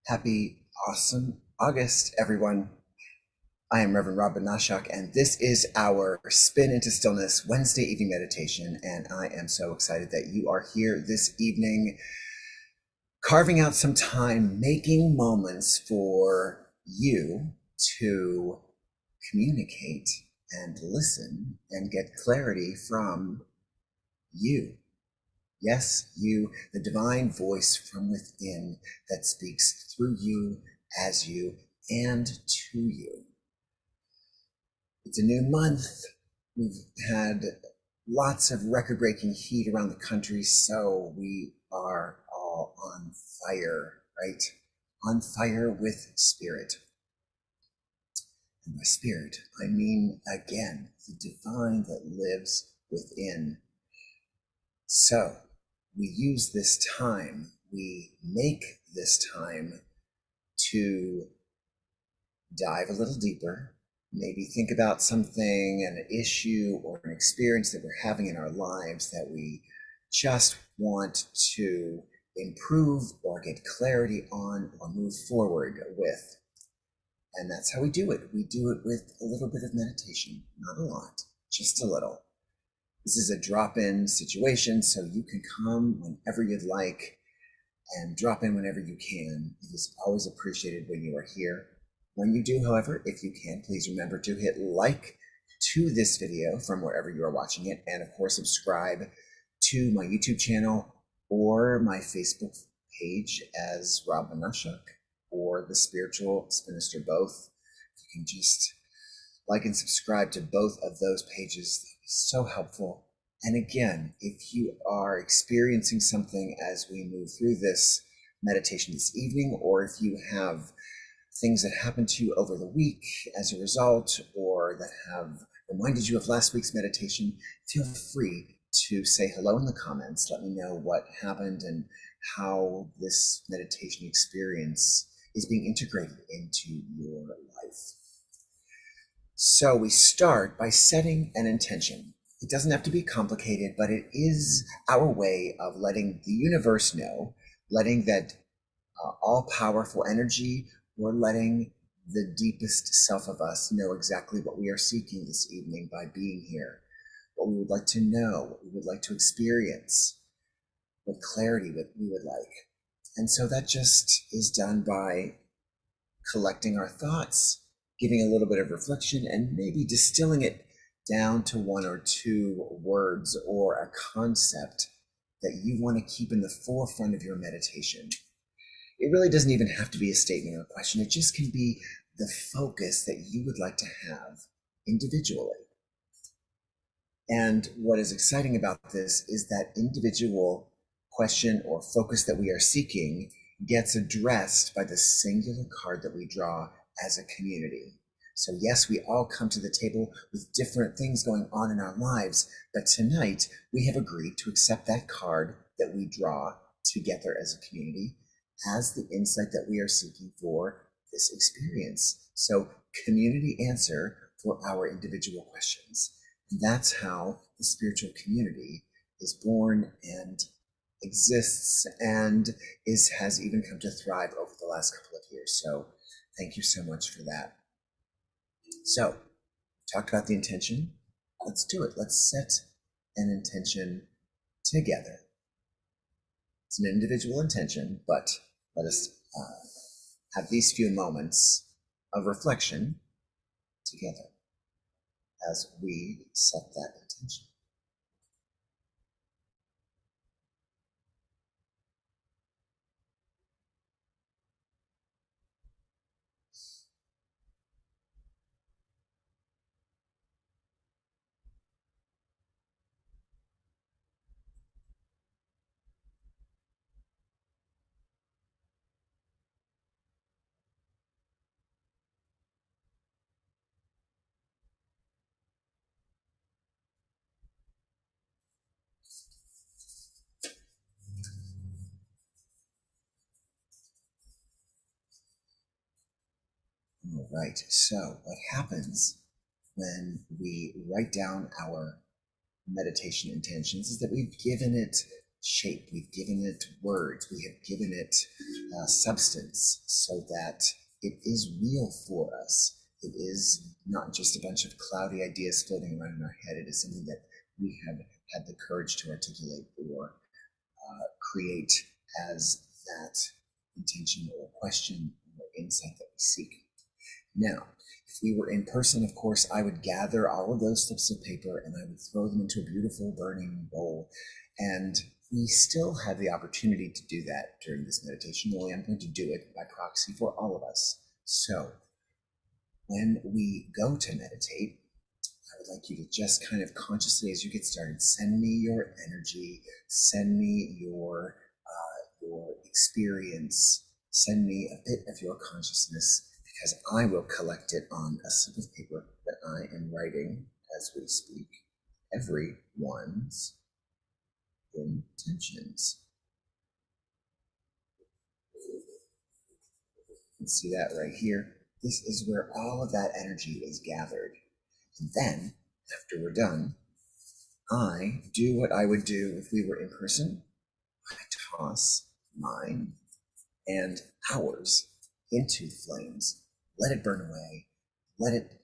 Happy, awesome August, everyone. I am Reverend Robin Nashak, and this is our Spin into Stillness Wednesday evening meditation. And I am so excited that you are here this evening, carving out some time, making moments for you to communicate and listen and get clarity from you. Yes, you, the divine voice from within that speaks through you, as you, and to you. It's a new month. We've had lots of record-breaking heat around the country, so we are all on fire, right? On fire with spirit. And by spirit, I mean, again, the divine that lives within. So, we use this time, we make this time to dive a little deeper, maybe think about something, an issue or an experience that we're having in our lives that we just want to improve or get clarity on or move forward with. And that's how we do it. We do it with a little bit of meditation, not a lot, just a little. This is a drop-in situation, so you can come whenever you'd like and drop in whenever you can. It is always appreciated when you are here. When you do, however, if you can, please remember to hit like to this video from wherever you are watching it, and of course subscribe to my YouTube channel or my Facebook page as Rob Manashuk or the Spiritual Spinister, both. You can just like and subscribe to both of those pages. That would be so helpful. And again, if you are experiencing something as we move through this meditation this evening, or if you have things that happened to you over the week as a result, or that have reminded you of last week's meditation, feel free to say hello in the comments. Let me know what happened and how this meditation experience is being integrated into your life. So we start by setting an intention. It doesn't have to be complicated, but it is our way of letting the universe know, letting that all-powerful energy, or letting the deepest self of us know exactly what we are seeking this evening by being here, what we would like to know, what we would like to experience, what clarity that we would like. And so that just is done by collecting our thoughts, giving a little bit of reflection, and maybe distilling it down to one or two words or a concept that you want to keep in the forefront of your meditation. It really doesn't even have to be a statement or a question. It just can be the focus that you would like to have individually. And what is exciting about this is that individual question or focus that we are seeking gets addressed by the singular card that we draw as a community. So yes, we all come to the table with different things going on in our lives, but tonight we have agreed to accept that card that we draw together as a community as the insight that we are seeking for this experience. So community answer for our individual questions. And that's how the spiritual community is born and exists and has even come to thrive over the last couple of years. So thank you so much for that. So, talked about the intention. Let's do it. Let's set an intention together. It's an individual intention, but let us have these few moments of reflection together as we set that intention. All right, so what happens when we write down our meditation intentions is that we've given it shape, we've given it words, we have given it substance so that it is real for us. It is not just a bunch of cloudy ideas floating around in our head. It is something that we have had the courage to articulate or create as that intention or question or insight that we seek. Now, if we were in person, of course, I would gather all of those slips of paper and I would throw them into a beautiful burning bowl. And we still have the opportunity to do that during this meditation, only I'm going to do it by proxy for all of us. So when we go to meditate, I would like you to just kind of consciously, as you get started, send me your energy, send me your experience, send me a bit of your consciousness, because I will collect it on a slip of paper that I am writing as we speak, everyone's intentions. You can see that right here. This is where all of that energy is gathered. And then, after we're done, I do what I would do if we were in person. I toss mine and ours into the flames, let it burn away, let it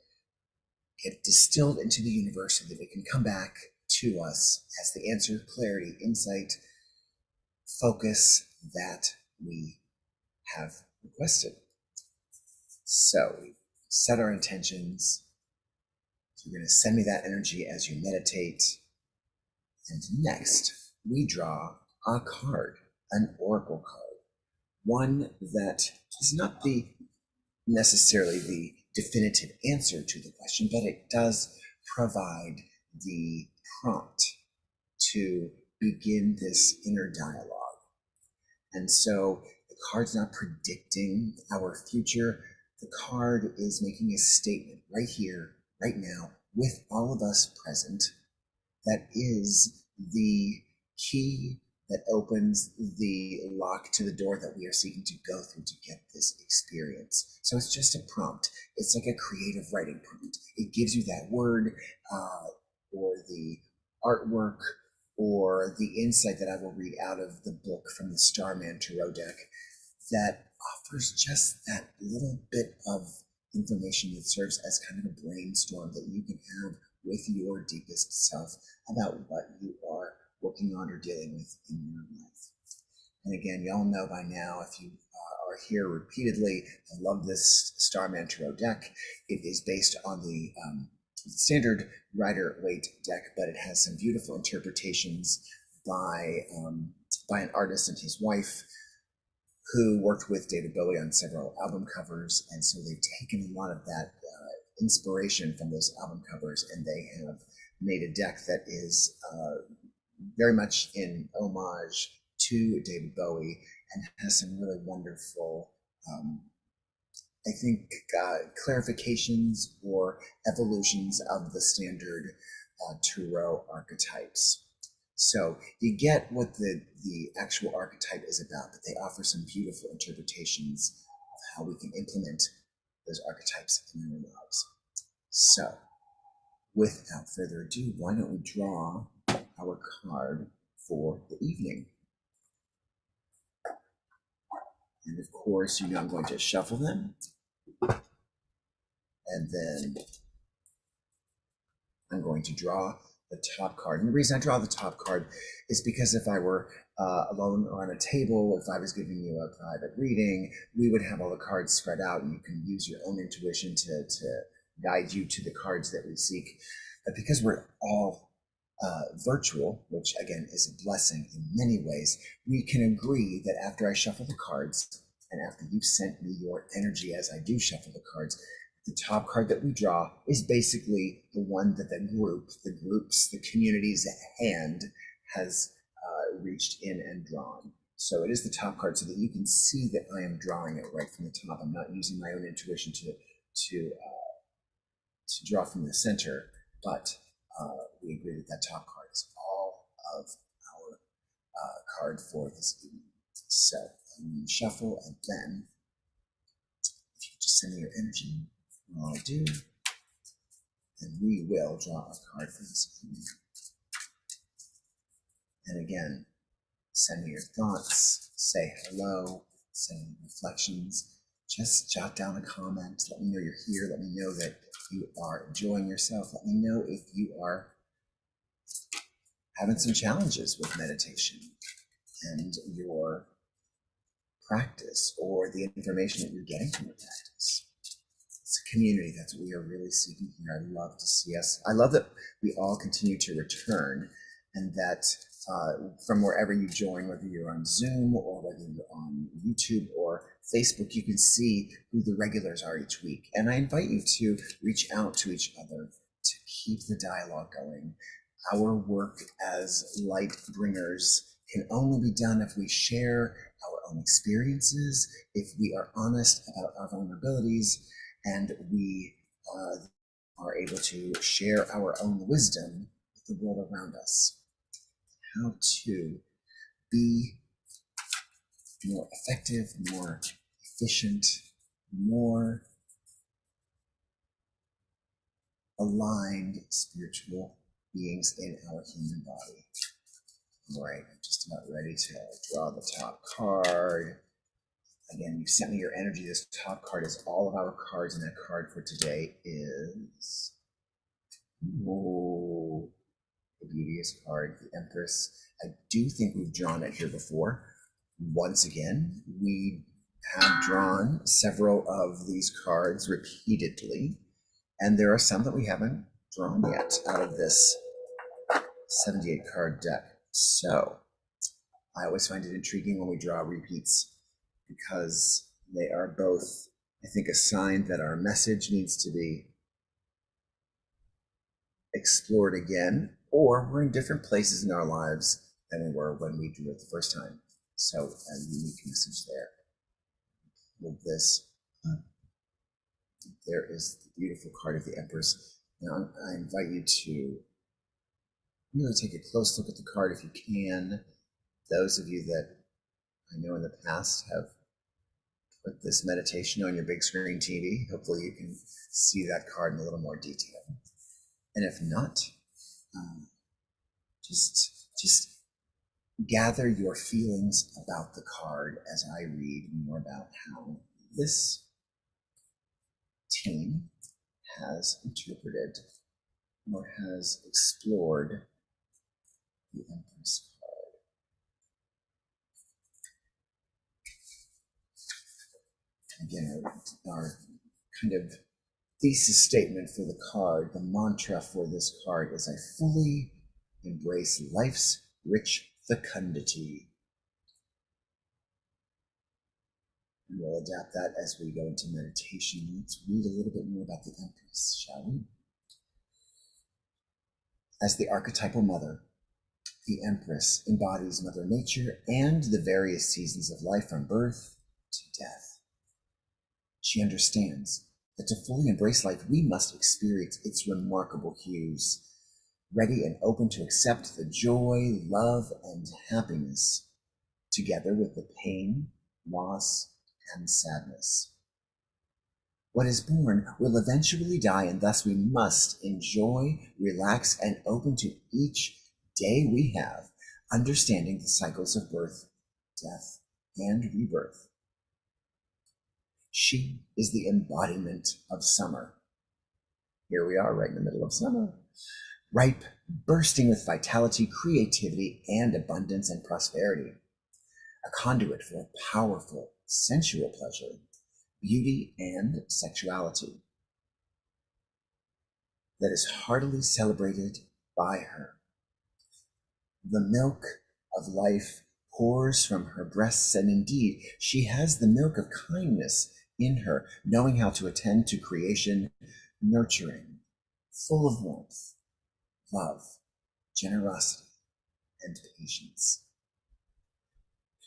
get distilled into the universe so that it can come back to us as the answer, clarity, insight, focus that we have requested. So we set our intentions. So you're going to send me that energy as you meditate. And next, we draw a card, an oracle card, one that is not necessarily the definitive answer to the question, but it does provide the prompt to begin this inner dialogue. And so the card's not predicting our future. The card is making a statement right here, right now, with all of us present, that is the key that opens the lock to the door that we are seeking to go through to get this experience. So it's just a prompt. It's like a creative writing prompt. It gives you that word or the artwork or the insight that I will read out of the book from the Starman Tarot deck that offers just that little bit of information that serves as kind of a brainstorm that you can have with your deepest self about what you are working on or dealing with in your life. And again, y'all know by now, if you are here repeatedly, I love this Starman Tarot deck. It is based on the standard Rider-Waite deck, but it has some beautiful interpretations by an artist and his wife who worked with David Bowie on several album covers. And so they've taken a lot of that inspiration from those album covers, and they have made a deck that is very much in homage to David Bowie and has some really wonderful, I think, clarifications or evolutions of the standard tarot archetypes. So you get what the actual archetype is about, but they offer some beautiful interpretations of how we can implement those archetypes in our lives. So, without further ado, why don't we draw our card for the evening? And of course, you know I'm going to shuffle them. And then I'm going to draw the top card. And the reason I draw the top card is because if I were alone or on a table, if I was giving you a private reading, we would have all the cards spread out and you can use your own intuition to guide you to the cards that we seek. But because we're all virtual, which again is a blessing in many ways, we can agree that after I shuffle the cards and after you've sent me your energy as I do shuffle the cards, the top card that we draw is basically the one that the community's hand has reached in and drawn. So it is the top card so that you can see that I am drawing it right from the top. I'm not using my own intuition to draw from the center, but we agree that that top card is all of our card for this evening. So I'm going to shuffle, and then if you just send me your energy, I'll do, and we will draw a card for this evening. And again, Send me your thoughts, say hello, send me reflections. Just jot down a comment. Let me know you're here. Let me know that you are enjoying yourself. Let me know if you are having some challenges with meditation and your practice or the information that you're getting from your practice. It's a community. That's what we are really seeking here. I love to see us. I love that we all continue to return, and that from wherever you join, whether you're on Zoom or whether you're on YouTube or Facebook, you can see who the regulars are each week. And I invite you to reach out to each other to keep the dialogue going. Our work as light bringers can only be done if we share our own experiences, if we are honest about our vulnerabilities, and we are able to share our own wisdom with the world around us. How to be more effective, more efficient, more aligned spiritual beings in our human body. All right, I'm just about ready to draw the top card. Again, you sent me your energy. This top card is all of our cards, and that card for today is the beauteous card, the Empress. I do think we've drawn it here before. Once again, we have drawn several of these cards repeatedly, and there are some that we haven't drawn yet out of this 78 card deck. So I always find it intriguing when we draw repeats, because they are both, I think, a sign that our message needs to be explored again, or we're in different places in our lives than we were when we drew it the first time. So a unique message there. With this, there is the beautiful card of the Empress. Now I invite you to really take a close look at the card if you can. Those of you that I know in the past have put this meditation on your big screen TV, hopefully you can see that card in a little more detail. And if not, just gather your feelings about the card as I read more about how this team has interpreted or has explored the Empress card. Again, our kind of thesis statement for the card, the mantra for this card is, I fully embrace life's rich fecundity. And we'll adapt that as we go into meditation. Let's read a little bit more about the Empress, shall we? As the archetypal mother, the Empress embodies Mother Nature and the various seasons of life from birth to death. She understands that to fully embrace life, we must experience its remarkable hues, ready and open to accept the joy, love, and happiness, together with the pain, loss, and sadness. What is born will eventually die, and thus we must enjoy, relax, and open to each day we have, understanding the cycles of birth, death, and rebirth. She is the embodiment of summer. Here we are, right in the middle of summer. Ripe, bursting with vitality, creativity, and abundance and prosperity. A conduit for powerful, sensual pleasure, beauty, and sexuality that is heartily celebrated by her. The milk of life pours from her breasts, and indeed, she has the milk of kindness in her, knowing how to attend to creation, nurturing, full of warmth, love, generosity, and patience.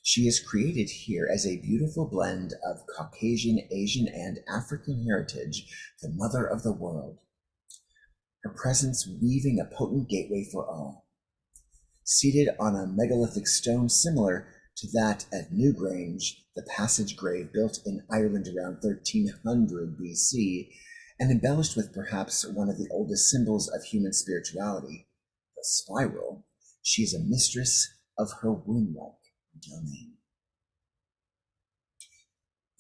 She is created here as a beautiful blend of Caucasian, Asian, and African heritage, the mother of the world. Her presence weaving a potent gateway for all. Seated on a megalithic stone similar to that at Newgrange, the passage grave built in Ireland around 1300 BC, and embellished with perhaps one of the oldest symbols of human spirituality, the spiral, she is a mistress of her womb-like. domain.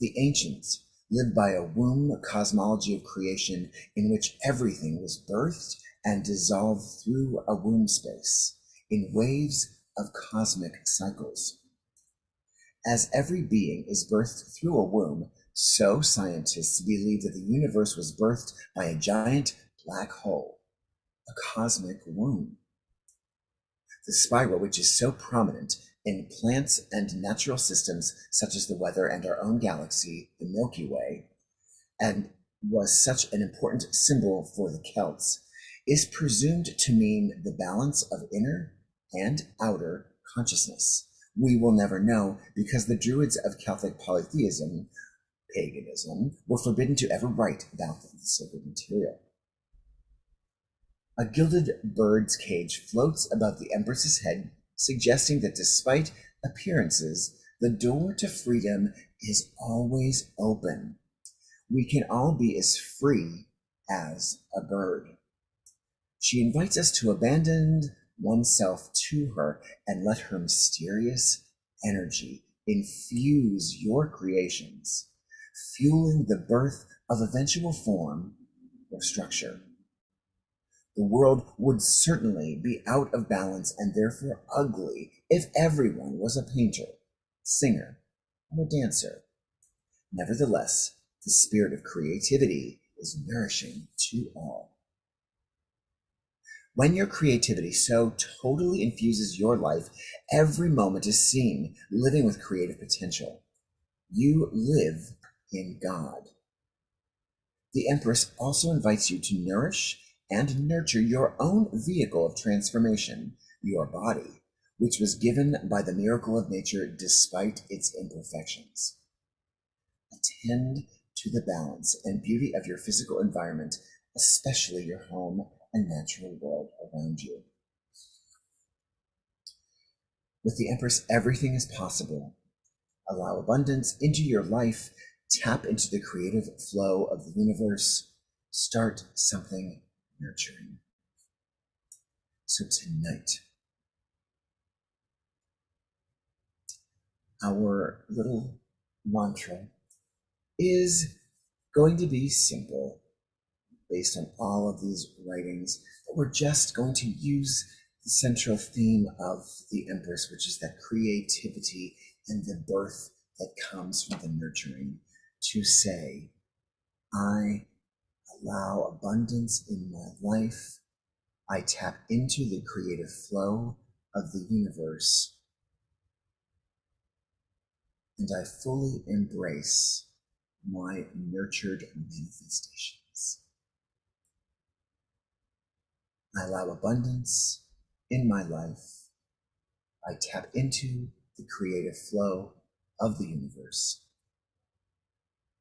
The ancients lived by a womb cosmology of creation in which everything was birthed and dissolved through a womb space in waves of cosmic cycles. As every being is birthed through a womb, so scientists believe that the universe was birthed by a giant black hole, a cosmic womb. The spiral, which is so prominent in plants and natural systems such as the weather and our own galaxy, the Milky Way, and was such an important symbol for the Celts, is presumed to mean the balance of inner and outer consciousness. We will never know because the Druids of Celtic polytheism, paganism, were forbidden to ever write about the sacred material. A gilded bird's cage floats above the Empress's head, suggesting that despite appearances, the door to freedom is always open. We can all be as free as a bird. She invites us to abandon oneself to her and let her mysterious energy infuse your creations, fueling the birth of eventual form or structure. The world would certainly be out of balance and therefore ugly if everyone was a painter, singer, or dancer. Nevertheless, the spirit of creativity is nourishing to all. When your creativity so totally infuses your life, every moment is seen, living with creative potential. You live in God. The Empress also invites you to nourish and nurture your own vehicle of transformation, your body, which was given by the miracle of nature despite its imperfections. Attend to the balance and beauty of your physical environment, especially your home and natural world around you. With the Empress, everything is possible. Allow abundance into your life. Tap into the creative flow of the universe. Start something nurturing. So tonight, our little mantra is going to be simple, based on all of these writings, but we're just going to use the central theme of the Empress, which is that creativity and the birth that comes from the nurturing, to say, I allow abundance in my life. I tap into the creative flow of the universe, and I fully embrace my nurtured manifestations. I allow abundance in my life. I tap into the creative flow of the universe,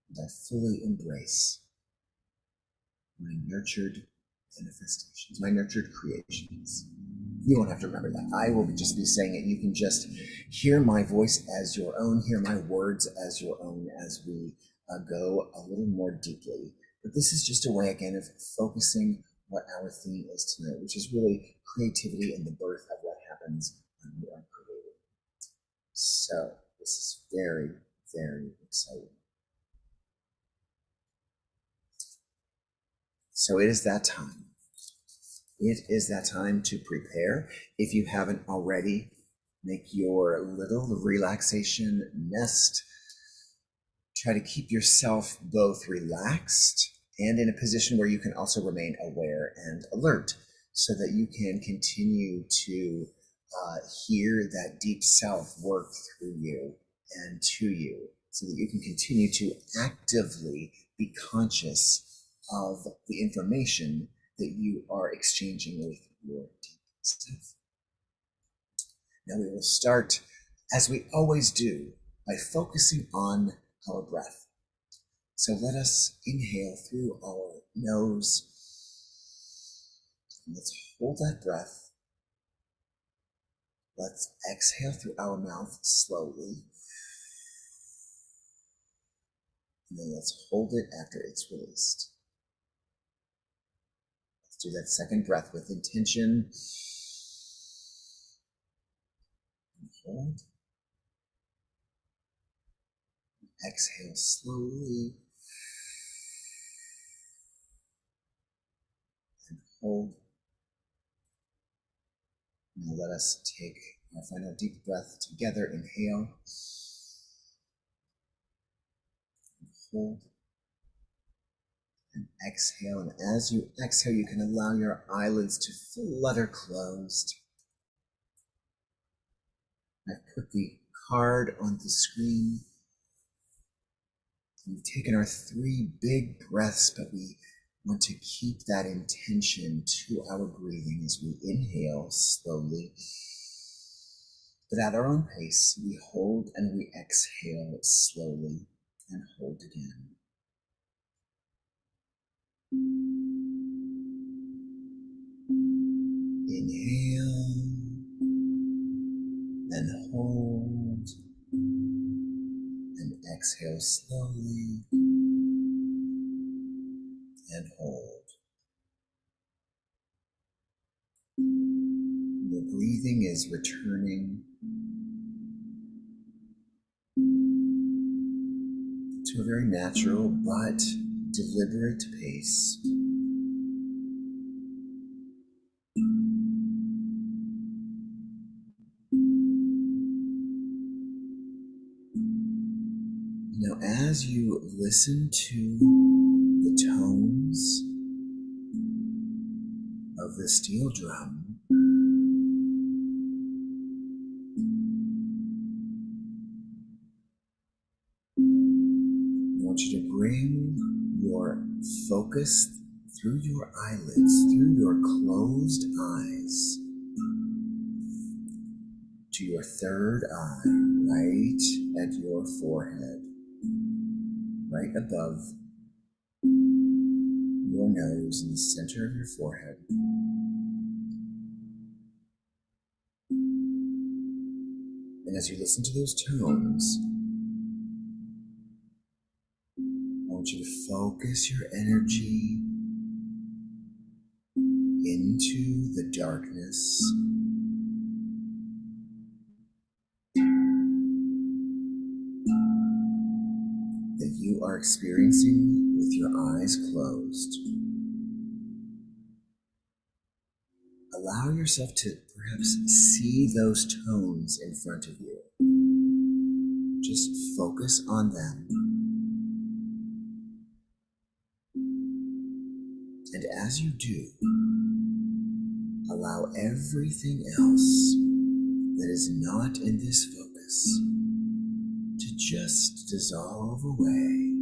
and I fully embrace my nurtured manifestations, my nurtured creations. You won't have to remember that. I will just be saying it. You can just hear my voice as your own, hear my words as your own as we go a little more deeply. But this is just a way, again, of focusing what our theme is tonight, which is really creativity and the birth of what happens when we are creative. So this is very, very exciting. So it is that time. It is that time to prepare. If you haven't already, make your little relaxation nest. Try to keep yourself both relaxed and in a position where you can also remain aware and alert so that you can continue to hear that deep self work through you and to you, so that you can continue to actively be conscious of the information that you are exchanging with your deep self. Now we will start, as we always do, by focusing on our breath. So let us inhale through our nose. And let's hold that breath. Let's exhale through our mouth slowly. And then let's hold it after it's released. Let's do that second breath with intention. And hold. Exhale slowly and hold. Now let us take our final deep breath together. Inhale and hold and exhale. And as you exhale, you can allow your eyelids to flutter closed. I've put the card on the screen. We've taken our 3 big breaths, but we want to keep that intention to our breathing as we inhale slowly. But at our own pace, we hold and we exhale slowly and hold again. Inhale and hold and exhale slowly and hold. Your breathing is returning to a very natural but deliberate pace. Now, as you listen to the tones of the steel drum, I want you to bring your focus through your eyelids, through your closed eyes, to your third eye, right at your forehead, right above your nose in the center of your forehead. And as you listen to those tones, I want you to focus your energy into the darkness that you are experiencing with your eyes closed. Allow yourself to perhaps see those tones in front of you. Just focus on them. And as you do, allow everything else that is not in this focus to just dissolve away.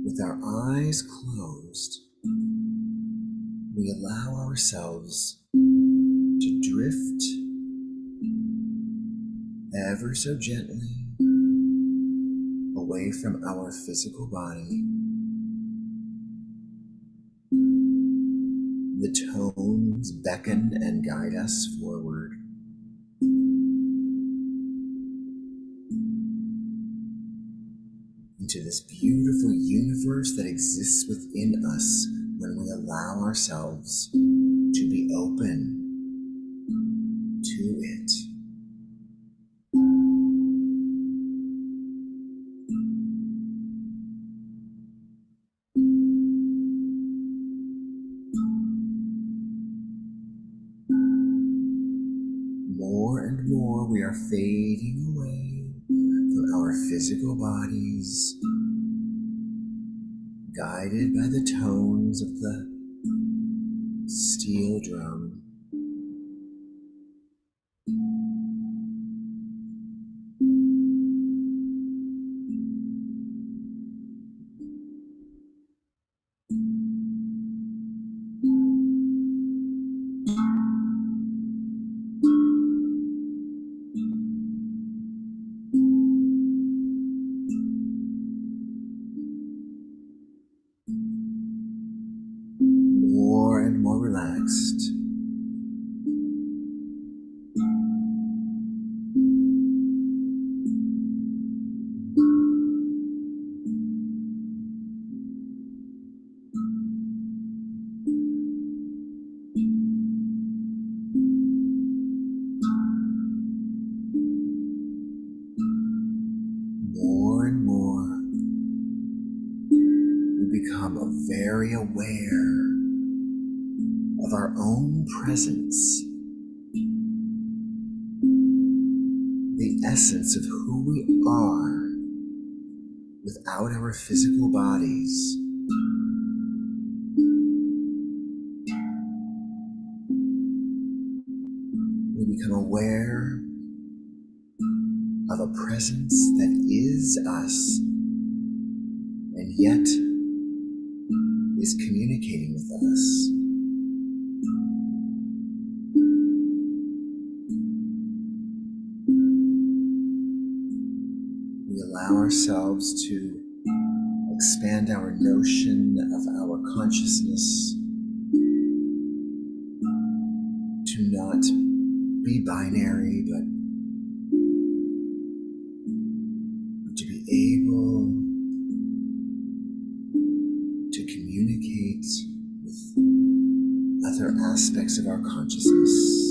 With our eyes closed, we allow ourselves to drift ever so gently away from our physical body. The tones beckon and guide us forward. Into this beautiful universe that exists within us when we allow ourselves to be open to it. More and more we are fading away from our physical bodies, guided by the tones of the steel drum. More and more relaxed become very aware of our own presence, the essence of who we are without our physical bodies. We become aware of a presence that is us and yet is communicating with us. We allow ourselves to expand our notion of our consciousness to not be binary, but to be able to communicate with other aspects of our consciousness.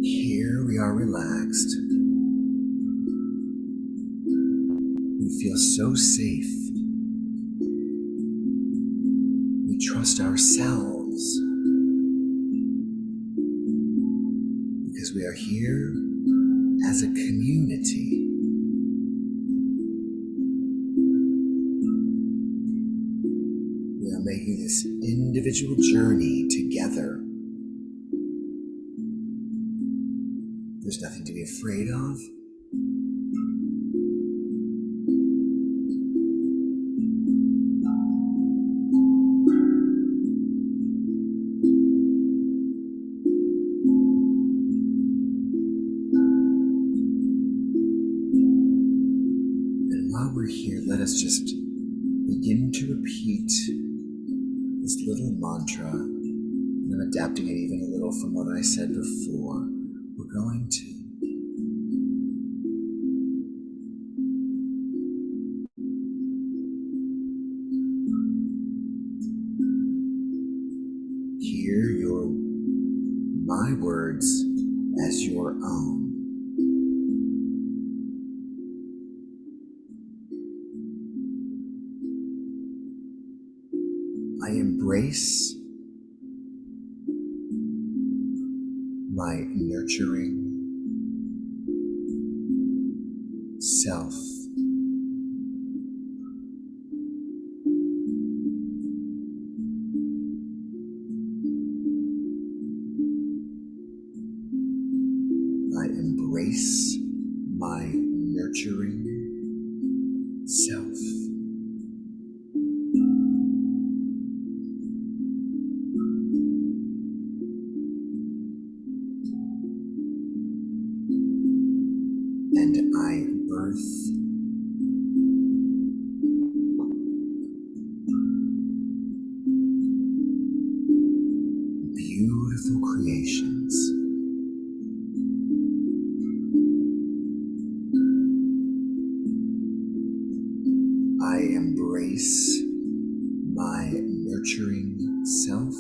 Here we are relaxed. We feel so safe. We trust ourselves because we are here as a community. We are making this individual journey together. There's nothing to be afraid of. And while we're here, let us just begin to repeat this little mantra. And I'm adapting it even a little from what I said before. We're going to hear my words as your own. I embrace my nurturing self. I embrace my nurturing self. And I birth beautiful creations. I embrace my nurturing self.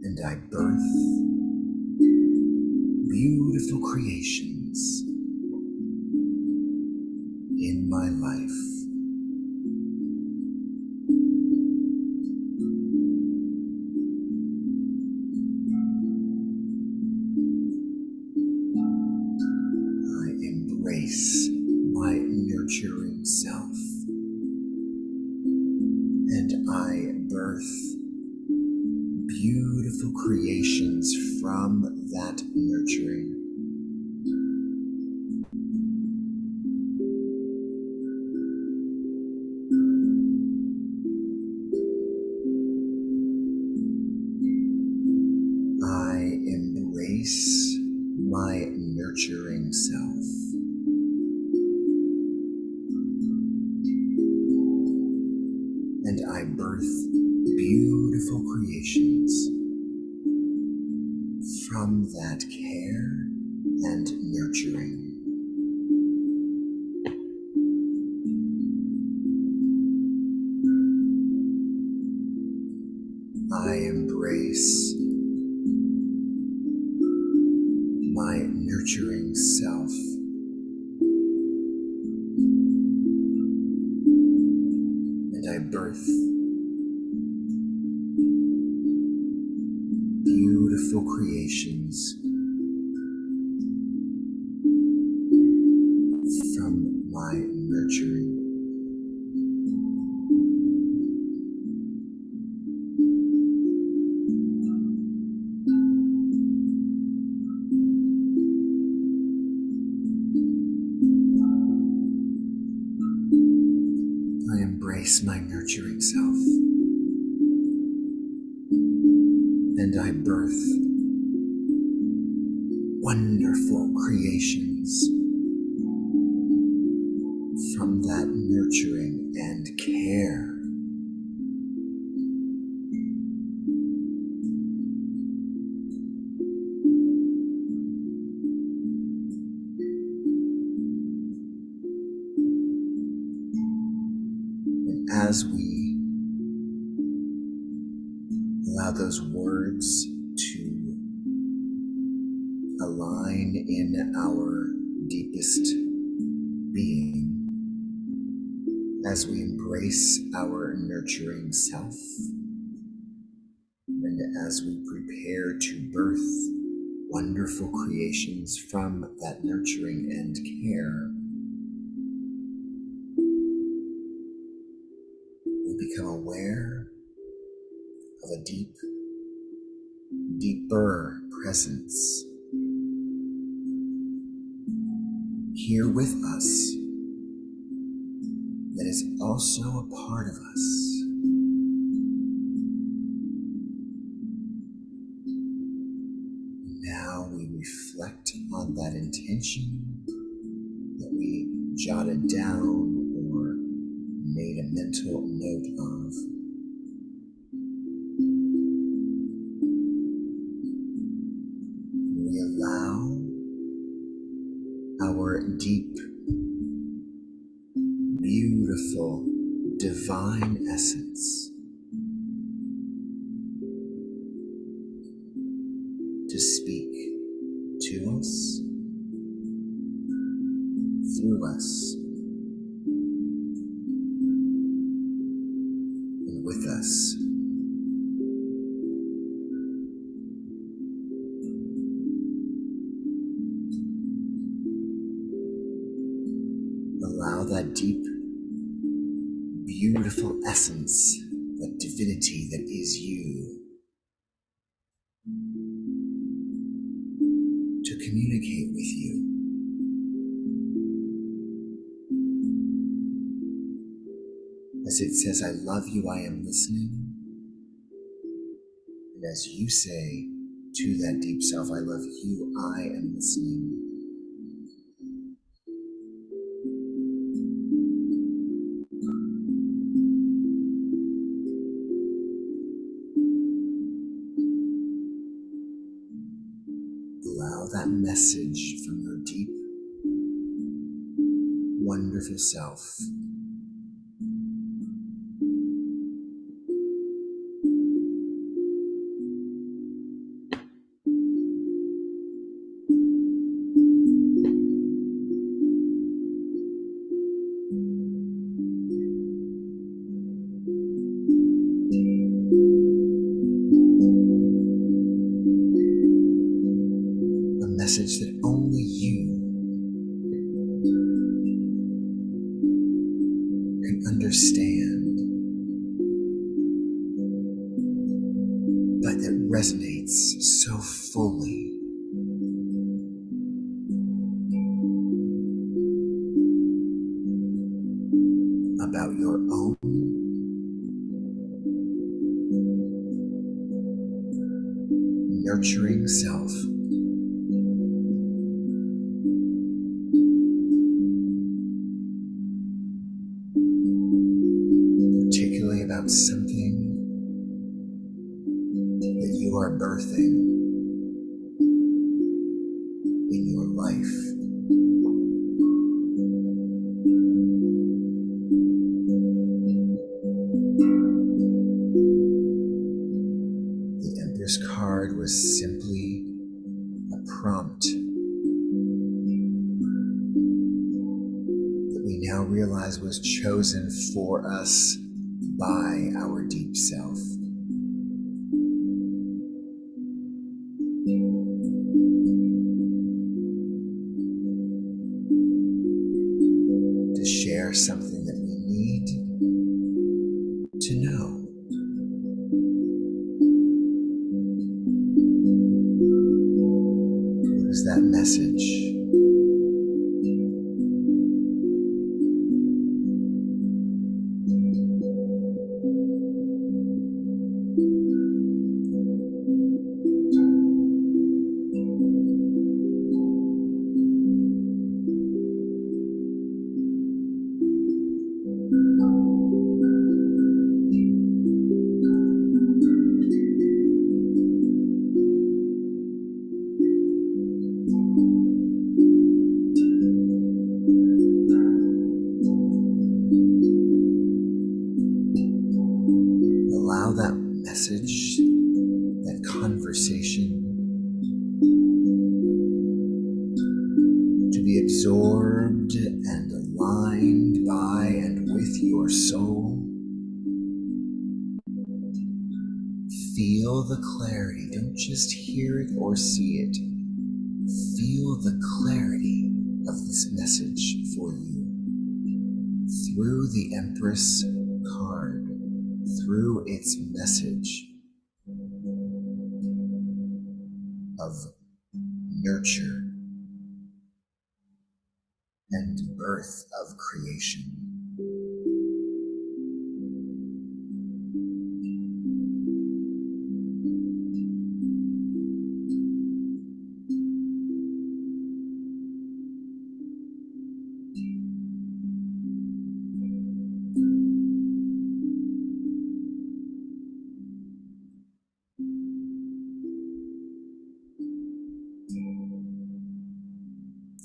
And I birth beautiful creations in my life. embrace my nurturing self, and I birth beautiful creations from that nurturing. I embrace my nurturing self, and I birth beautiful creations from that care and nurturing. I embrace my nurturing self, and I birth beautiful creations from my nurturing. I embrace my nurturing self, and I birth wonderful creations from that nurturing and care. And as we allow those words to align in our deepest being, as we embrace our nurturing self, and as we prepare to birth wonderful creations from that nurturing and care, we become aware of a deeper presence here with us that is also a part of us. Now we reflect on that intention that we jotted down or made a mental note of. We allow our deep, beautiful, divine essence to speak to us, through us, and with us. Allow that deep, beautiful essence, that divinity that is you, to communicate with you. As it says, I love you, I am listening. And as you say to that deep self, I love you, I am listening. Allow that message from your deep, wonderful self message that only you understand, but that resonates so fully. About your own nurturing self. Particularly about something that you are birthing in your life. The Empress card was simply a prompt that we now realize was chosen for us by our deep self. To share something that we need to know. What is that message? Allow that message, that conversation, to be absorbed and aligned by and with your soul. Feel the clarity. Don't just hear it or see it. Feel the clarity of this message for you through the Empress card, through its message of nurture and birth of creation.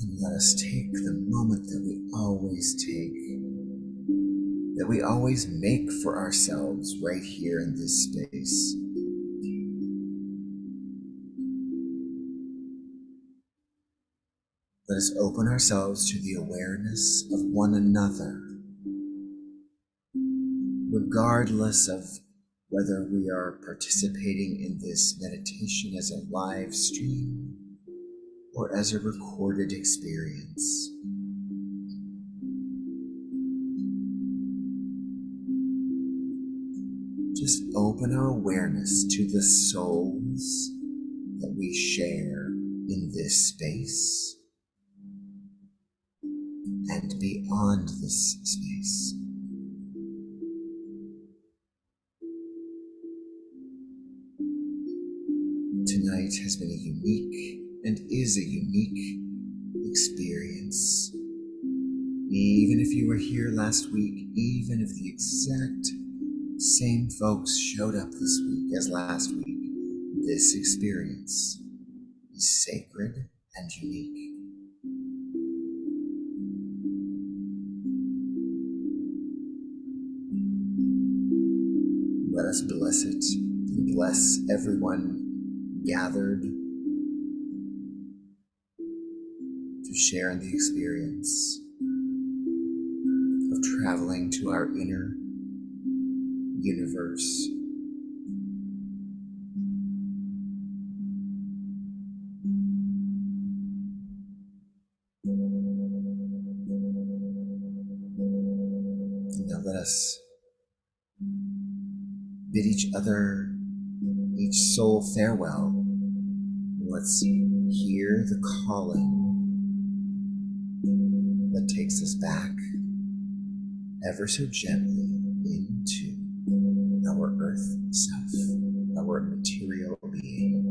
And let us take the moment that we always take, that we always make for ourselves right here in this space. Let us open ourselves to the awareness of one another, regardless of whether we are participating in this meditation as a live stream or as a recorded experience. Just open our awareness to the souls that we share in this space and beyond this space. Tonight has been a unique and is a unique experience. Even if you were here last week, even if the exact same folks showed up this week as last week, this experience is sacred and unique. Let us bless it and bless everyone gathered to share in the experience of traveling to our inner universe. Now let us bid each other, each soul farewell. Let's hear the calling that takes us back ever so gently into our earth self, our material being.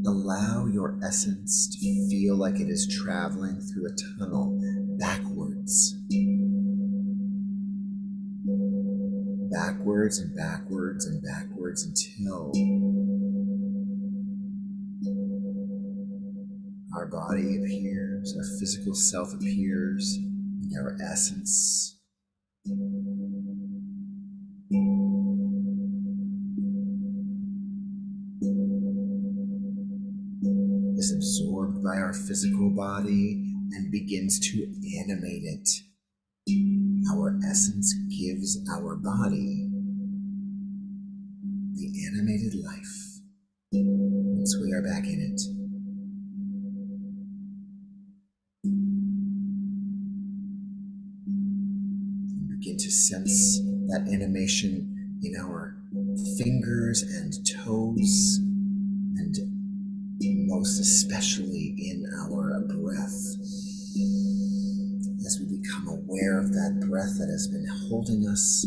Allow your essence to feel like it is traveling through a tunnel backwards. Backwards and backwards and backwards until our body appears, our physical self appears, and our essence is absorbed by our physical body and begins to animate it. Our essence gives our body the animated life once we are back in it. We begin to sense that animation in our fingers and toes, and most especially in our breath, as we become aware of that breath that has been holding us,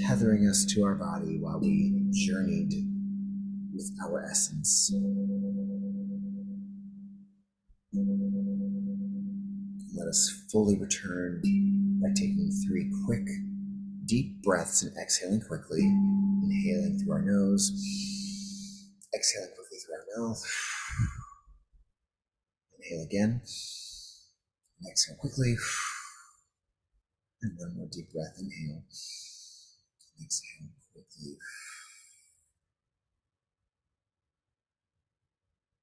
tethering us to our body while we journeyed with our essence. Let us fully return by taking 3 quick, deep breaths and exhaling quickly. Inhaling through our nose, exhaling quickly through our mouth. Inhale again, and exhale quickly. And one more deep breath, inhale, and exhale quickly.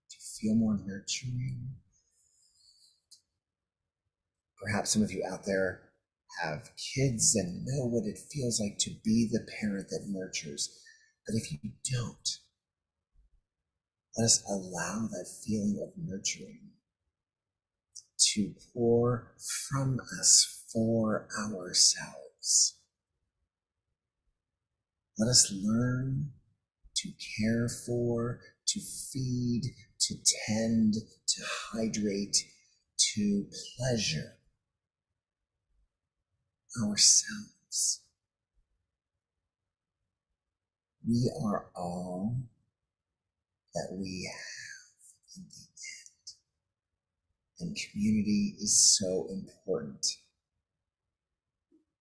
To feel more nurturing. Perhaps some of you out there have kids and know what it feels like to be the parent that nurtures. But if you don't, let us allow that feeling of nurturing to pour from us for ourselves. Let us learn to care for, to feed, to tend, to hydrate, to pleasure ourselves. We are all that we have in the end. And community is so important.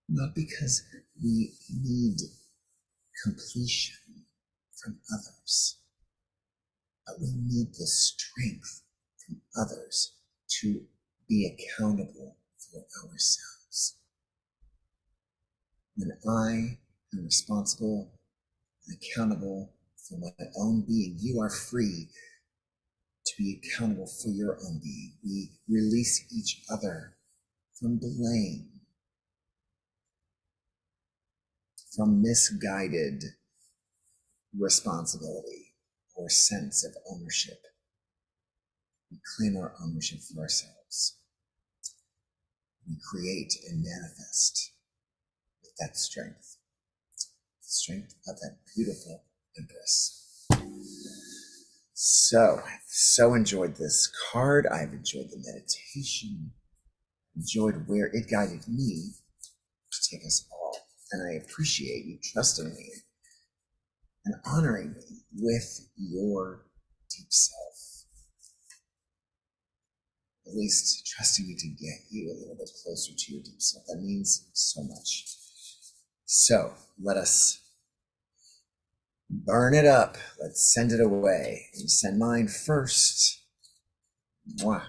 Not because we need completion from others, but we need the strength from others to be accountable for ourselves. When I am responsible and accountable for my own being, you are free to be accountable for your own being. We release each other from blame, from misguided responsibility or sense of ownership. We claim our ownership for ourselves. We create and manifest with that strength, the strength of that beautiful Empress. So, I've so enjoyed this card. I've enjoyed the meditation, enjoyed where it guided me to take us all. And I appreciate you trusting me and honoring me with your deep self. At least trusting me to get you a little bit closer to your deep self. That means so much. So let us burn it up. Let's send it away. And send mine first. Mwah.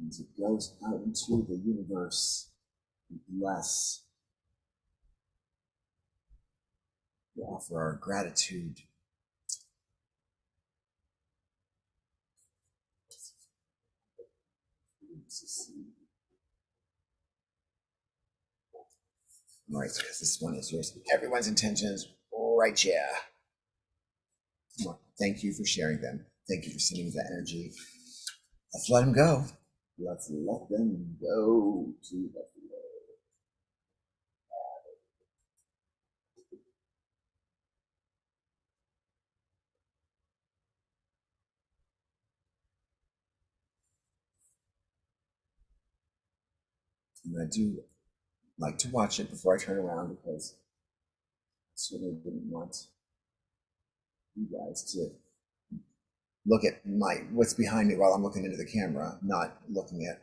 As it goes out into the universe, we bless. We offer our gratitude. All right, because this one is yours. Everyone's intentions, right? Yeah. Thank you for sharing them. Thank you for sending me that energy. Let's let them go. Let's let them go to the flow. And I do like to watch it before I turn around because I certainly didn't want you guys to look at what's behind me while I'm looking into the camera, not looking at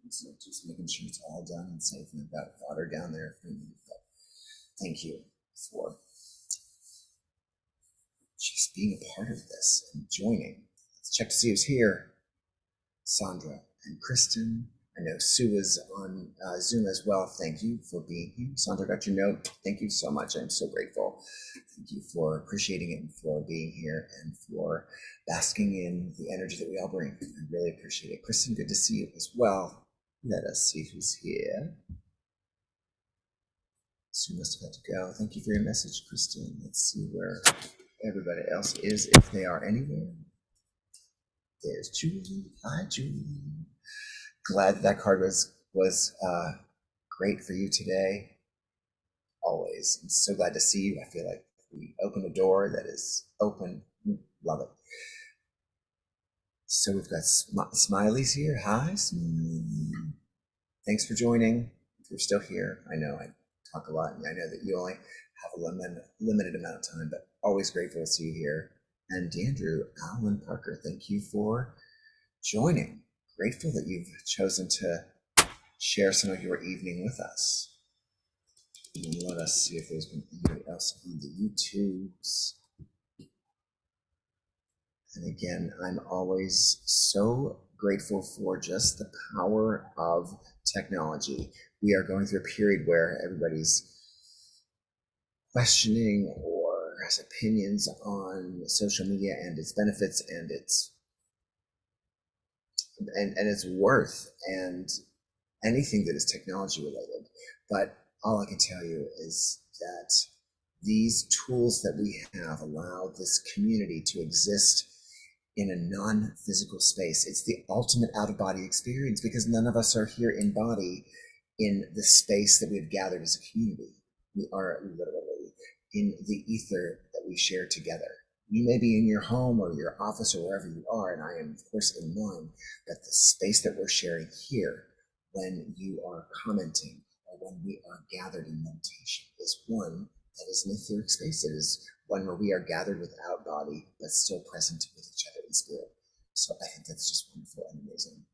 so just making sure it's all done and safe, and I've got water down there for me. But thank you for just being a part of this and joining. Let's check to see who's here. Sandra and Kristen. I know Sue is on Zoom as well. Thank you for being here. Sandra got your note. Thank you so much. I'm so grateful. Thank you for appreciating it and for being here and for basking in the energy that we all bring. I really appreciate it. Kristen, good to see you as well. Let us see who's here. Sue must have had to go. Thank you for your message, Kristen. Let's see where everybody else is, if they are anywhere. There's Julie. Hi, Julie. Glad that card was great for you today. Always. I'm so glad to see you. I feel like we opened a door that is open. Love it. So we've got Smiley's here. Hi, Smiley. Thanks for joining. If you're still here, I know I talk a lot, and I know that you only have a limited amount of time, but always grateful to see you here. And Andrew Allen Parker, thank you for joining. Grateful that you've chosen to share some of your evening with us. And let us see if there's been anybody else on the YouTubes. And again, I'm always so grateful for just the power of technology. We are going through a period where everybody's questioning or has opinions on social media and its benefits and its worth and anything that is technology related. But all I can tell you is that these tools that we have allow this community to exist in a non-physical space. It's the ultimate out-of-body experience because none of us are here in body in the space that we've gathered as a community. We are literally in the ether that we share together. You may be in your home or your office or wherever you are, and I am, of course, in mine, but the space that we're sharing here when you are commenting or when we are gathered in meditation is one that is an etheric space. It is one where we are gathered without body, but still present with each other in spirit. So I think that's just wonderful and amazing.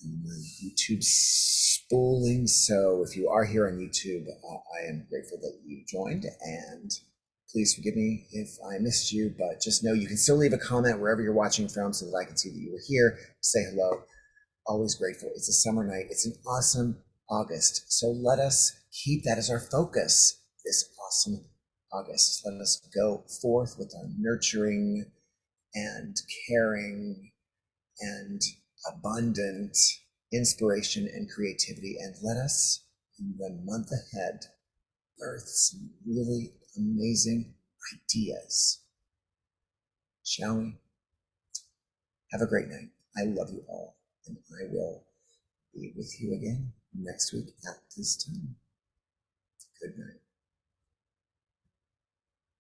And my YouTube spooling. So if you are here on YouTube, I am grateful that you joined, and please forgive me if I missed you, but just know you can still leave a comment wherever you're watching from so that I can see that you were here. Say hello. Always grateful. It's a summer night. It's an awesome August. So let us keep that as our focus this awesome August. Let us go forth with our nurturing and caring and abundant inspiration and creativity. And let us, in the month ahead, birth some really amazing ideas. Shall we? Have a great night. I love you all, and I will be with you again next week at this time. Good night.